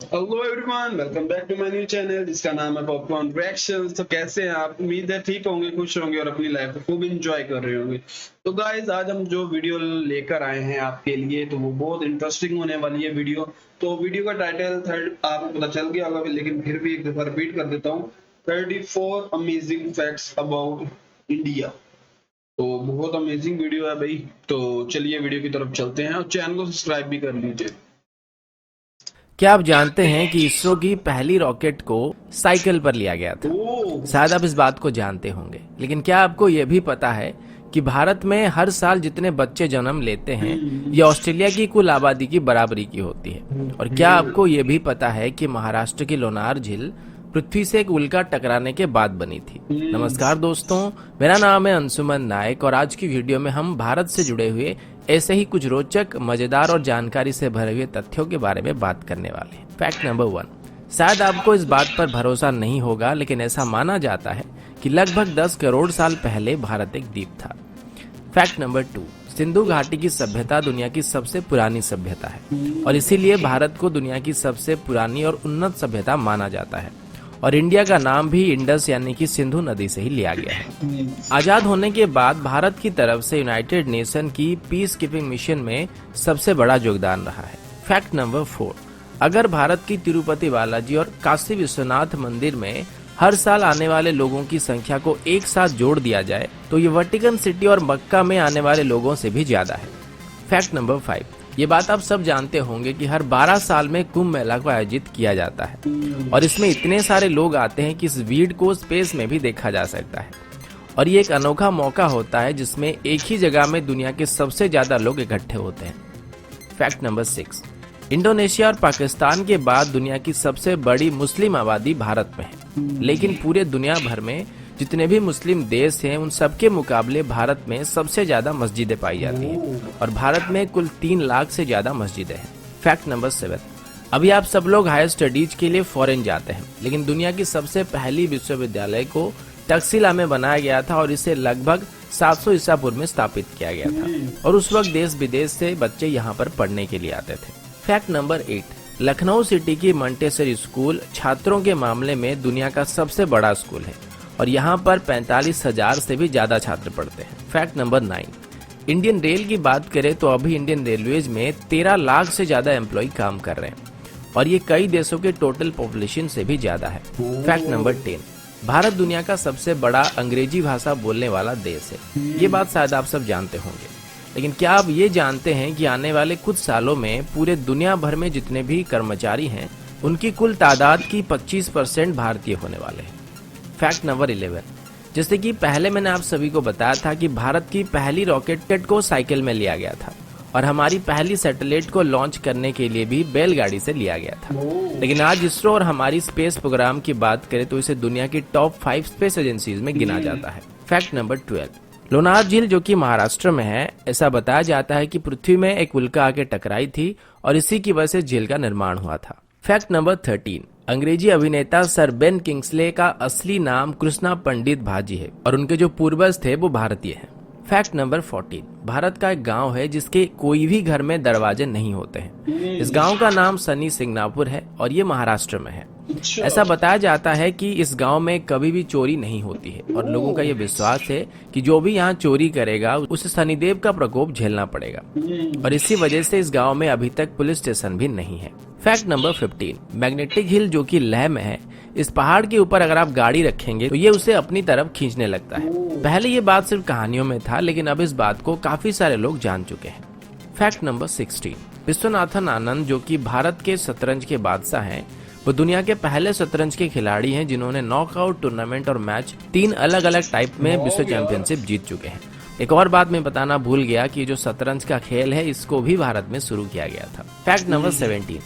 Hello everyone, welcome back to my new channel जिसका नाम है पॉपकॉर्न रिएक्शंस। तो कैसे हैं आप? उम्मीद है ठीक होंगे, खुश होंगे और अपनी लाइफ को खूब एंजॉय कर रहे होंगे। तो गाइस, आज हम जो वीडियो लेकर आए हैं आपके लिए, तो वो बहुत इंटरेस्टिंग होने वाली है वीडियो। तो वीडियो का टाइटल थर्ड आपको पता चल गया होगा, लेकिन फिर भी एक दफा रिपीट कर देता हूँ। 34 अमेजिंग फैक्ट्स अबाउट इंडिया। तो बहुत अमेजिंग वीडियो है भाई। तो चलिए वीडियो की तरफ चलते हैं और चैनल को सब्सक्राइब भी कर लीजिए। क्या आप जानते हैं कि इसरो की पहली रॉकेट को साइकिल पर लिया गया था? शायद आप इस बात को जानते होंगे, लेकिन क्या आपको यह भी पता है कि भारत में हर साल जितने बच्चे जन्म लेते हैं ये ऑस्ट्रेलिया की कुल आबादी की बराबरी की होती है? और क्या आपको यह भी पता है कि महाराष्ट्र की लोनार झील पृथ्वी से एक उल्का टकराने के बाद बनी थी? नमस्कार दोस्तों, मेरा नाम है अंशुमन नायक और आज की वीडियो में हम भारत से जुड़े हुए ऐसे ही कुछ रोचक, मजेदार और जानकारी से भरे हुए तथ्यों के बारे में बात करने वाले हैं। Fact number 1। शायद आपको इस बात पर भरोसा नहीं होगा, लेकिन ऐसा माना जाता है कि लगभग 10 करोड़ साल पहले भारत एक द्वीप था। Fact number 2। सिंधु घाटी की सभ्यता दुनिया की सबसे पुरानी सभ्यता है और इसीलिए भारत को दुनिया की सबसे पुरानी और उन्नत सभ्यता माना जाता है। और इंडिया का नाम भी इंडस यानी कि सिंधु नदी से ही लिया गया है। आजाद होने के बाद भारत की तरफ से यूनाइटेड नेशन की पीस कीपिंग मिशन में सबसे बड़ा योगदान रहा है। Fact number 4। अगर भारत की तिरुपति बालाजी और काशी विश्वनाथ मंदिर में हर साल आने वाले लोगों की संख्या को एक साथ जोड़ दिया जाए तो ये वेटिकन सिटी और मक्का में आने वाले लोगों से भी ज्यादा है। Fact number 5। ये बात आप सब जानते होंगे कि हर 12 साल में कुंभ मेला को आयोजित किया जाता है और इसमें इतने सारे लोग आते हैं कि इस भीड़ को स्पेस में भी देखा जा सकता है। और ये एक अनोखा मौका होता है जिसमें एक ही जगह में दुनिया के सबसे ज्यादा लोग इकट्ठे होते हैं। Fact number 6। इंडोनेशिया और पाकिस्तान के बाद दुनिया की सबसे बड़ी मुस्लिम आबादी भारत में है, लेकिन पूरे दुनिया भर में जितने भी मुस्लिम देश हैं उन सबके मुकाबले भारत में सबसे ज्यादा मस्जिदें पाई जाती हैं और भारत में कुल 3 लाख से ज्यादा मस्जिदें हैं। Fact number 7। अभी आप सब लोग हायर स्टडीज के लिए फॉरेन जाते हैं, लेकिन दुनिया की सबसे पहली विश्वविद्यालय को तक्षशिला में बनाया गया था और इसे लगभग 700 ईसा पूर्व में स्थापित किया गया था और उस वक्त देश विदेश से बच्चे यहाँ पर पढ़ने के लिए आते थे। Fact number 8। लखनऊ सिटी की मंटेसरी स्कूल छात्रों के मामले में दुनिया का सबसे बड़ा स्कूल है और यहाँ पर 45,000 से भी ज्यादा छात्र पढ़ते हैं। Fact number 9। इंडियन रेल की बात करें तो अभी इंडियन रेलवेज में 13 लाख से ज्यादा एम्प्लॉय काम कर रहे हैं और ये कई देशों के टोटल पॉपुलेशन से भी ज्यादा है। Fact number 10। भारत दुनिया का सबसे बड़ा अंग्रेजी भाषा बोलने वाला देश है। ये बात शायद आप सब जानते होंगे, लेकिन क्या आप ये जानते हैं कि आने वाले कुछ सालों में पूरे दुनिया भर में जितने भी कर्मचारी हैं उनकी कुल तादाद की 25% भारतीय होने वाले हैं। Fact number 11। जैसे कि पहले मैंने आप सभी को बताया था कि भारत की पहली रॉकेट को साइकिल में लिया गया था और हमारी पहली सैटेलाइट को लॉन्च करने के लिए भी बैलगाड़ी से लिया गया था, लेकिन आज इसरो और हमारी स्पेस प्रोग्राम की बात करें तो इसे दुनिया की टॉप 5 स्पेस एजेंसीज में गिना जाता है। Fact number 12। लोनार झील जो कि महाराष्ट्र में है, ऐसा बताया जाता है कि पृथ्वी में एक उल्का आके टकराई थी और इसी की वजह से झील का निर्माण हुआ था। Fact number 13। अंग्रेजी अभिनेता सर बेन किंग्सले का असली नाम कृष्णा पंडित भाजी है और उनके जो पूर्वज थे वो भारतीय हैं। Fact number 14। भारत का एक गांव है जिसके कोई भी घर में दरवाजे नहीं होते हैं। इस गांव का नाम सनी सिंगनापुर है और ये महाराष्ट्र में है। ऐसा बताया जाता है कि इस गांव में कभी भी चोरी नहीं होती है और लोगों का ये विश्वास है कि जो भी यहाँ चोरी करेगा उसे शनिदेव का प्रकोप झेलना पड़ेगा और इसी वजह से इस गांव में अभी तक पुलिस स्टेशन भी नहीं है। Fact number 15। मैग्नेटिक हिल जो कि लेह में है, इस पहाड़ के ऊपर अगर आप गाड़ी रखेंगे तो ये उसे अपनी तरफ खींचने लगता है। पहले ये बात सिर्फ कहानियों में था, लेकिन अब इस बात को काफी सारे लोग जान चुके हैं। Fact number 16। विश्वनाथन आनंद जो कि भारत के शतरंज के बादशाह हैं, वो दुनिया के पहले शतरंज के खिलाड़ी हैं जिन्होंने नॉकआउट टूर्नामेंट और मैच 3 अलग अलग टाइप में विश्व चैंपियनशिप जीत चुके हैं। एक और बात मैं बताना भूल गया कि जो शतरंज का खेल है इसको भी भारत में शुरू किया गया था। Fact number 17।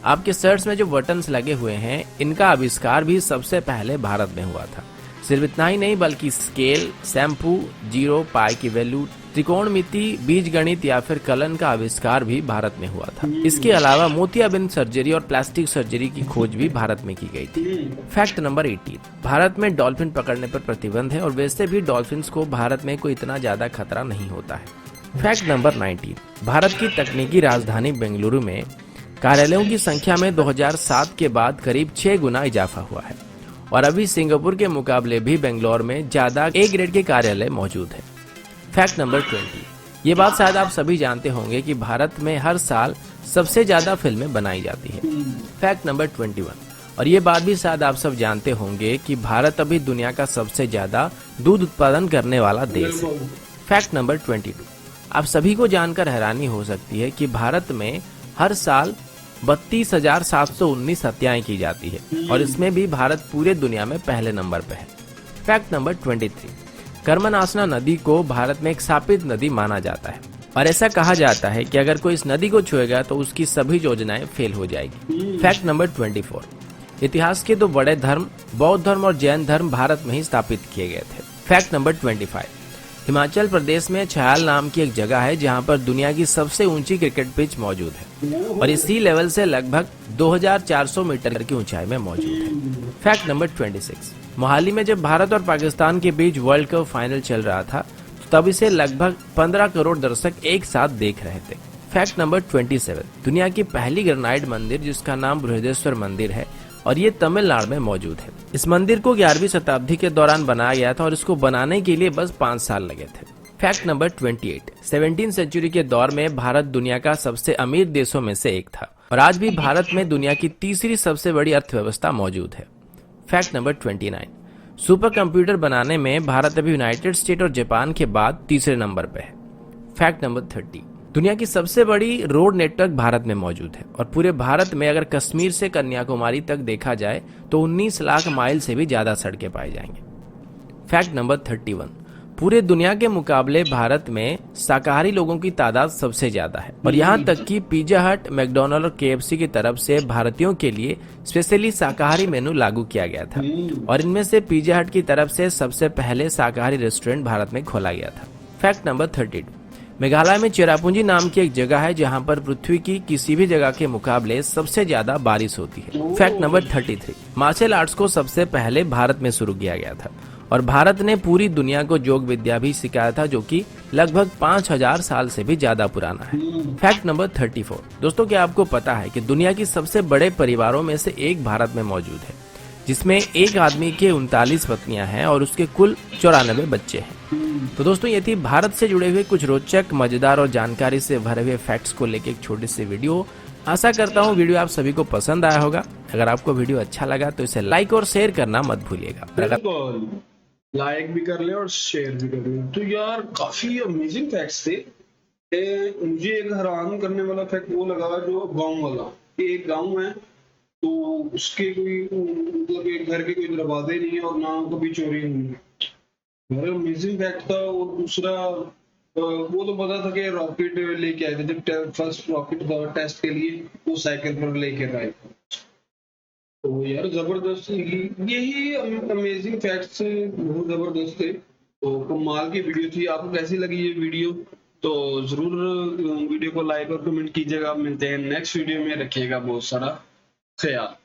आपके शर्ट्स में जो बटन्स लगे हुए हैं इनका आविष्कार भी सबसे पहले भारत में हुआ था। सिर्फ इतना ही नहीं बल्कि स्केल, शैम्पू, जीरो, पाई की वैल्यू, त्रिकोणमिति, बीज गणित या फिर कलन का आविष्कार भी भारत में हुआ था। इसके अलावा मोतियाबिंद सर्जरी और प्लास्टिक सर्जरी की खोज भी भारत में की गई थी। Fact number 18। भारत में डॉल्फिन पकड़ने पर प्रतिबंध है और वैसे भी डॉल्फिन्स को भारत में कोई इतना ज्यादा खतरा नहीं होता है। Fact number 19। भारत की तकनीकी राजधानी बेंगलुरु में कार्यालयों की संख्या में 2007 के बाद करीब 6 गुना इजाफा हुआ है और अभी सिंगापुर के मुकाबले भी बेंगलोर में ज्यादा ए ग्रेड के कार्यालय मौजूद है। फैक्ट नंबर 20, ये बात शायद आप सभी जानते होंगे कि भारत में हर साल सबसे ज्यादा फिल्में बनाई जाती है। फैक्ट नंबर 21, और ये बात भी शायद आप सब जानते होंगे कि भारत अभी दुनिया का सबसे ज्यादा दूध उत्पादन करने वाला देश है। फैक्ट नंबर 22, आप सभी को जानकर हैरानी हो सकती है कि भारत में हर साल 32,719 हत्याएं की जाती है और इसमें भी भारत पूरे दुनिया में पहले नंबर पर है। फैक्ट नंबर 23, कर्मनासना नदी को भारत में एक शापित नदी माना जाता है और ऐसा कहा जाता है कि अगर कोई इस नदी को छुएगा तो उसकी सभी योजनाएं फेल हो जाएगी। फैक्ट नंबर 24, इतिहास के दो बड़े धर्म बौद्ध धर्म और जैन धर्म भारत में ही स्थापित किए गए थे। फैक्ट नंबर 25, हिमाचल प्रदेश में छयाल नाम की एक जगह है जहां पर दुनिया की सबसे ऊंची क्रिकेट पिच मौजूद है और इसी लेवल से लगभग 2400 मीटर की ऊंचाई में मौजूद है। फैक्ट नंबर 26, मोहाली में जब भारत और पाकिस्तान के बीच वर्ल्ड कप फाइनल चल रहा था तब इसे लगभग 15 करोड़ दर्शक एक साथ देख रहे थे। फैक्ट नंबर 27, दुनिया की पहली ग्रेनाइट मंदिर जिसका नाम बृहदेश्वर मंदिर है और ये तमिलनाडु में मौजूद है। इस मंदिर को 11वीं शताब्दी के दौरान बनाया गया था और इसको बनाने के लिए बस 5 साल लगे थे। फैक्ट नंबर 28, 17वीं सेंचुरी के दौर में भारत दुनिया का सबसे अमीर देशों में से एक था और आज भी भारत में दुनिया की तीसरी सबसे बड़ी अर्थव्यवस्था मौजूद है। फैक्ट नंबर 29, सुपर कंप्यूटर बनाने में भारत अभी यूनाइटेड स्टेट और जापान के बाद तीसरे नंबर पर है। फैक्ट नंबर 30, दुनिया की सबसे बड़ी रोड नेटवर्क भारत में मौजूद है और पूरे भारत में अगर कश्मीर से कन्याकुमारी तक देखा जाए तो 19 लाख माइल से भी ज्यादा सड़कें पाई जाएंगे। फैक्ट नंबर 31, पूरे दुनिया के मुकाबले भारत में शाकाहारी लोगों की तादाद सबसे ज्यादा है और यहाँ तक कि पिज्जा हट, मैकडॉनल्ड और KFC की तरफ से भारतीयों के लिए स्पेशली शाकाहारी मेनू लागू किया गया था और इनमें से पिज्जा हट की तरफ से सबसे पहले शाकाहारी रेस्टोरेंट भारत में खोला गया था। फैक्ट नंबर 32, मेघालय में चेरापूंजी नाम की एक जगह है जहां पर पृथ्वी की किसी भी जगह के मुकाबले सबसे ज्यादा बारिश होती है। फैक्ट नंबर 33, मार्शल आर्ट्स को सबसे पहले भारत में शुरू किया गया था और भारत ने पूरी दुनिया को योग विद्या भी सिखाया था जो कि लगभग 5000 साल से भी ज्यादा पुराना है। फैक्ट नंबर 34, दोस्तों क्या आपको पता है कि दुनिया की सबसे बड़े परिवारों में से एक भारत में मौजूद है जिसमें एक आदमी के 39 पत्नियां हैं और उसके कुल 94 बच्चे हैं। तो दोस्तों ये थी भारत से जुड़े हुए कुछ रोचक, मजेदार और जानकारी से भरे हुए फैक्ट्स को लेकर एक छोटी सी वीडियो। आशा करता हूँ वीडियो आप सभी को पसंद आया होगा। अगर आपको वीडियो अच्छा लगा तो इसे लाइक और शेयर करना मत भूलिएगा। लाइक भी कर ले और शेयर भी कर ले। तो यार काफी अमेजिंग फैक्ट्स थे। मुझे एक हैरान करने वाला फैक्ट वो लगा जो गाँव वाला, एक गाँव है तो उसके कोई मतलब एक घर के कोई दरवाजे नहीं है और ना कभी चोरी हुई है। अमेजिंग फैक्ट था। और दूसरा वो तो पता था कि रॉकेट लेके आए थे, जब फर्स्ट रॉकेट था टेस्ट के लिए वो साइकिल पर लेकर आए थे। तो यार जबरदस्त, यही अमेजिंग फैक्ट्स बहुत जबरदस्त थे। तो कमाल की वीडियो थी। आपको कैसी लगी ये वीडियो? तो जरूर वीडियो को लाइक और कमेंट कीजिएगा। मिलते हैं नेक्स्ट वीडियो में। रखिएगा बहुत सारा ख्याल।